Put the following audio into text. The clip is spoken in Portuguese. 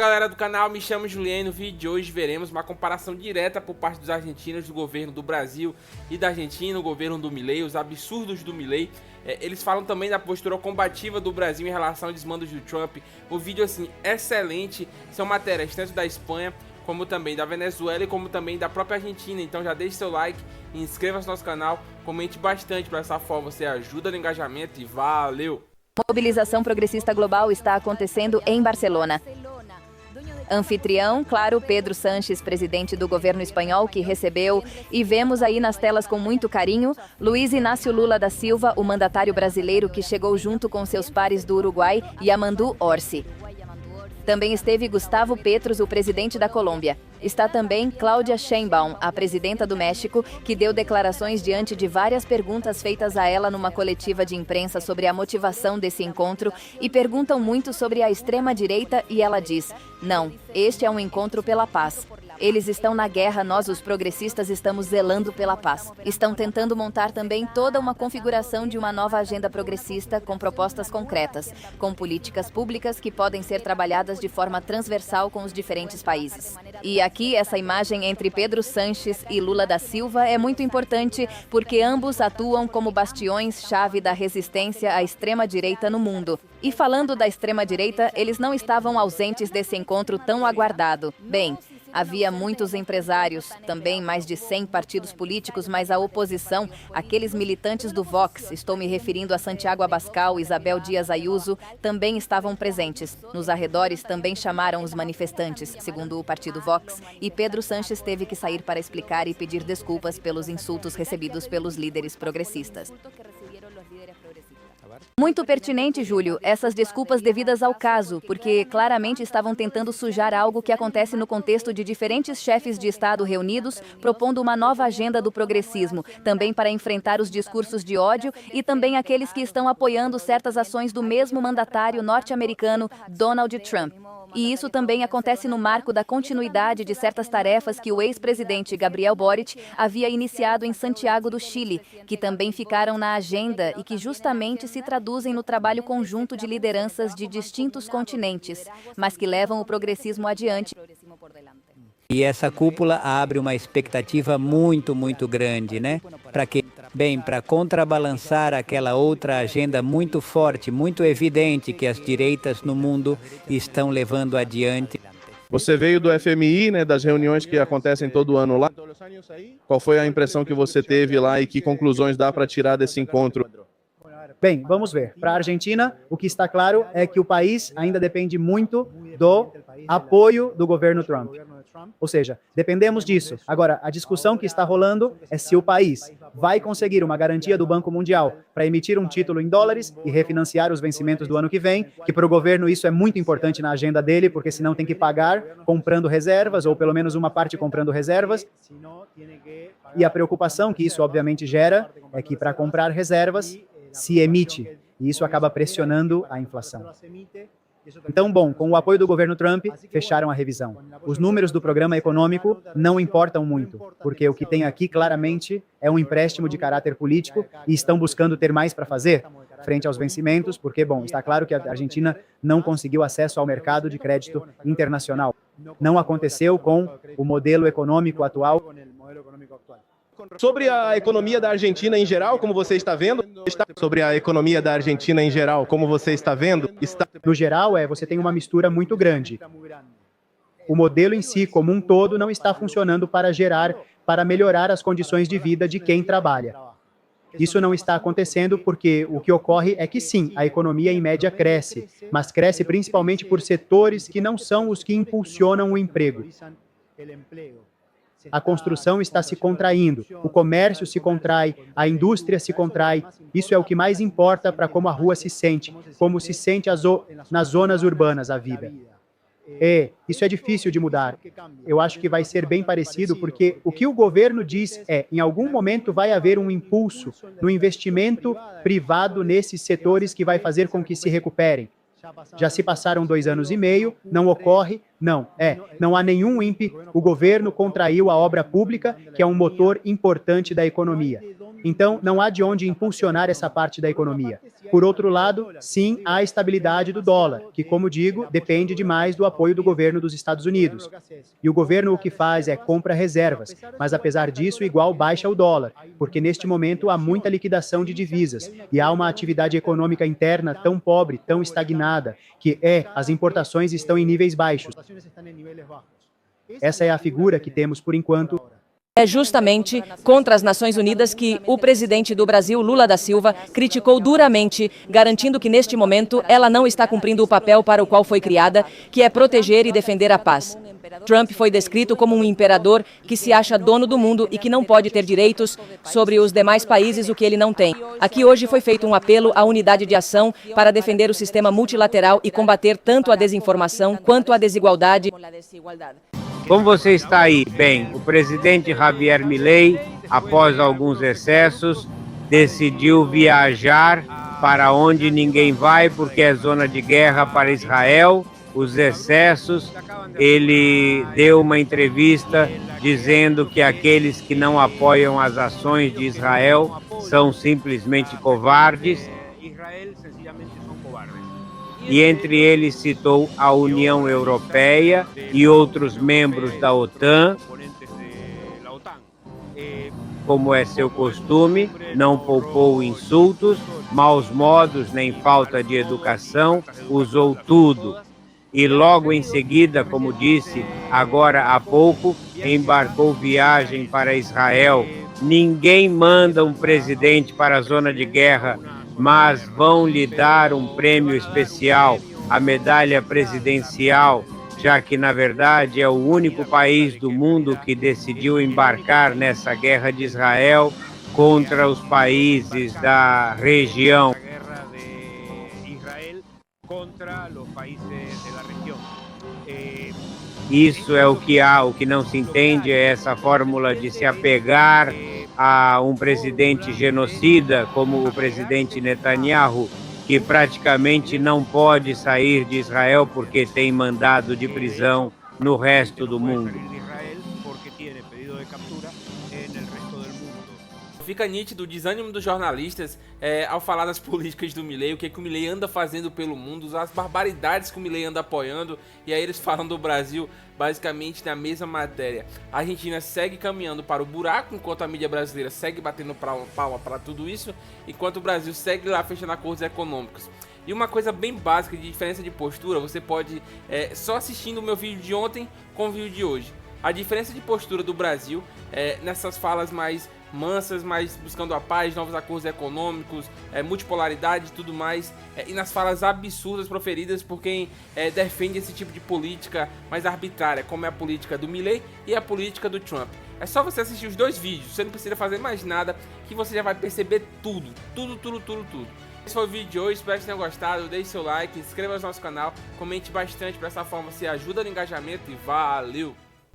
Galera do canal, me chamo Juliano. No vídeo de hoje veremos uma comparação direta por parte dos argentinos do governo do Brasil e da Argentina, o governo do Milei, os absurdos do Milei. Eles falam também da postura combativa do Brasil em relação aos desmandos do Trump. O vídeo assim, excelente, são matérias tanto da Espanha, como também da Venezuela e como também da própria Argentina. Então já deixe seu like, inscreva-se no nosso canal, comente bastante, para dessa forma você ajuda no engajamento e valeu! Mobilização progressista global está acontecendo em Barcelona. Anfitrião, claro, Pedro Sánchez, presidente do governo espanhol, que recebeu, e vemos aí nas telas com muito carinho, Luiz Inácio Lula da Silva, o mandatário brasileiro que chegou junto com seus pares do Uruguai, Yamandu Orsi. Também esteve Gustavo Petro, o presidente da Colômbia. Está também Claudia Sheinbaum, a presidenta do México, que deu declarações diante de várias perguntas feitas a ela numa coletiva de imprensa sobre a motivação desse encontro e perguntam muito sobre a extrema-direita e ela diz: "Não, este é um encontro pela paz. Eles estão na guerra, nós os progressistas estamos zelando pela paz." Estão tentando montar também toda uma configuração de uma nova agenda progressista com propostas concretas, com políticas públicas que podem ser trabalhadas de forma transversal com os diferentes países. E aqui essa imagem entre Pedro Sánchez e Lula da Silva é muito importante porque ambos atuam como bastiões-chave da resistência à extrema-direita no mundo. E falando da extrema-direita, eles não estavam ausentes desse encontro tão aguardado. Bem, havia muitos empresários, também mais de 100 partidos políticos, mas a oposição, aqueles militantes do Vox, estou me referindo a Santiago Abascal, Isabel Dias Ayuso, também estavam presentes. Nos arredores também chamaram os manifestantes, segundo o partido Vox, e Pedro Sánchez teve que sair para explicar e pedir desculpas pelos insultos recebidos pelos líderes progressistas. Muito pertinente, Júlio, essas desculpas devidas ao caso, porque claramente estavam tentando sujar algo que acontece no contexto de diferentes chefes de Estado reunidos, propondo uma nova agenda do progressismo, também para enfrentar os discursos de ódio e também aqueles que estão apoiando certas ações do mesmo mandatário norte-americano, Donald Trump. E isso também acontece no marco da continuidade de certas tarefas que o ex-presidente Gabriel Boric havia iniciado em Santiago do Chile, que também ficaram na agenda e que justamente se traduzem no trabalho conjunto de lideranças de distintos continentes, mas que levam o progressismo adiante. E essa cúpula abre uma expectativa muito grande, né? Para que, bem, para contrabalançar aquela outra agenda muito forte, muito evidente que as direitas no mundo estão levando adiante. Você veio do FMI, né, das reuniões que acontecem todo ano lá. Qual foi a impressão que você teve lá e que conclusões dá para tirar desse encontro? Bem, vamos ver. Para a Argentina, o que está claro é que o país ainda depende muito do apoio do governo Trump. Ou seja, dependemos disso. Agora, a discussão que está rolando é se o país vai conseguir uma garantia do Banco Mundial para emitir um título em dólares e refinanciar os vencimentos do ano que vem, que para o governo isso é muito importante na agenda dele, porque senão tem que pagar comprando reservas, ou pelo menos uma parte comprando reservas. E a preocupação que isso obviamente gera é que para comprar reservas se emite, e isso acaba pressionando a inflação. Então, bom, com o apoio do governo Trump, fecharam a revisão. Os números do programa econômico não importam muito, porque o que tem aqui claramente é um empréstimo de caráter político e estão buscando ter mais para fazer frente aos vencimentos, porque, bom, está claro que a Argentina não conseguiu acesso ao mercado de crédito internacional. Não aconteceu com o modelo econômico atual. Sobre a economia da Argentina em geral, como você está vendo? Sobre a economia da Argentina em geral, como você está vendo? No geral, você tem uma mistura muito grande. O modelo em si, como um todo, não está funcionando para melhorar as condições de vida de quem trabalha. Isso não está acontecendo porque o que ocorre é que sim, a economia em média cresce, mas cresce principalmente por setores que não são os que impulsionam o emprego. A construção está se contraindo, o comércio se contrai, a indústria se contrai. Isso é o que mais importa para como a rua se sente, como se sente nas zonas urbanas a vida. Isso é difícil de mudar. Eu acho que vai ser bem parecido, porque o que o governo diz é, em algum momento vai haver um impulso no investimento privado nesses setores que vai fazer com que se recuperem. Já se passaram 2 anos e meio, não ocorre, não há nenhum INPE, o governo contraiu a obra pública, que é um motor importante da economia. Então, não há de onde impulsionar essa parte da economia. Por outro lado, sim, há a estabilidade do dólar, que, como digo, depende demais do apoio do governo dos Estados Unidos. E o governo o que faz é compra reservas, mas apesar disso, igual baixa o dólar, porque neste momento há muita liquidação de divisas e há uma atividade econômica interna tão pobre, tão estagnada, que as importações estão em níveis baixos. Essa é a figura que temos por enquanto. É justamente contra as Nações Unidas que o presidente do Brasil, Lula da Silva, criticou duramente, garantindo que neste momento ela não está cumprindo o papel para o qual foi criada, que é proteger e defender a paz. Trump foi descrito como um imperador que se acha dono do mundo e que não pode ter direitos sobre os demais países, o que ele não tem. Aqui hoje foi feito um apelo à unidade de ação para defender o sistema multilateral e combater tanto a desinformação quanto a desigualdade. Como você está aí? Bem, o presidente Javier Milei, após alguns excessos, decidiu viajar para onde ninguém vai, porque é zona de guerra para Israel. Os excessos, ele deu uma entrevista dizendo que aqueles que não apoiam as ações de Israel são simplesmente covardes. E entre eles citou a União Europeia e outros membros da OTAN. Como é seu costume, não poupou insultos, maus modos nem falta de educação, usou tudo. E logo em seguida, como disse agora há pouco, embarcou viagem para Israel. Ninguém manda um presidente para a zona de guerra, mas vão lhe dar um prêmio especial, a medalha presidencial, já que, na verdade, é o único país do mundo que decidiu embarcar nessa guerra de Israel contra os países da região. Isso é o que há, o que não se entende é essa fórmula de se apegar a um presidente genocida como o presidente Netanyahu, que praticamente não pode sair de Israel porque tem mandado de prisão no resto do mundo. Fica nítido o desânimo dos jornalistas ao falar das políticas do Milei, o que o Milei anda fazendo pelo mundo, as barbaridades que o Milei anda apoiando, e aí eles falam do Brasil basicamente na mesma matéria. A Argentina segue caminhando para o buraco, enquanto a mídia brasileira segue batendo palma para tudo isso, enquanto o Brasil segue lá fechando acordos econômicos. E uma coisa bem básica de diferença de postura, você pode só assistindo o meu vídeo de ontem com o vídeo de hoje. A diferença de postura do Brasil nessas falas mais mansas, mas buscando a paz, novos acordos econômicos, multipolaridade e tudo mais, e nas falas absurdas proferidas por quem defende esse tipo de política mais arbitrária, como é a política do Milei e a política do Trump. É só você assistir os dois vídeos, você não precisa fazer mais nada, que você já vai perceber tudo. Esse foi o vídeo de hoje, espero que tenham gostado, deixe seu like, inscreva-se no nosso canal, comente bastante, para essa forma você ajuda no engajamento e valeu!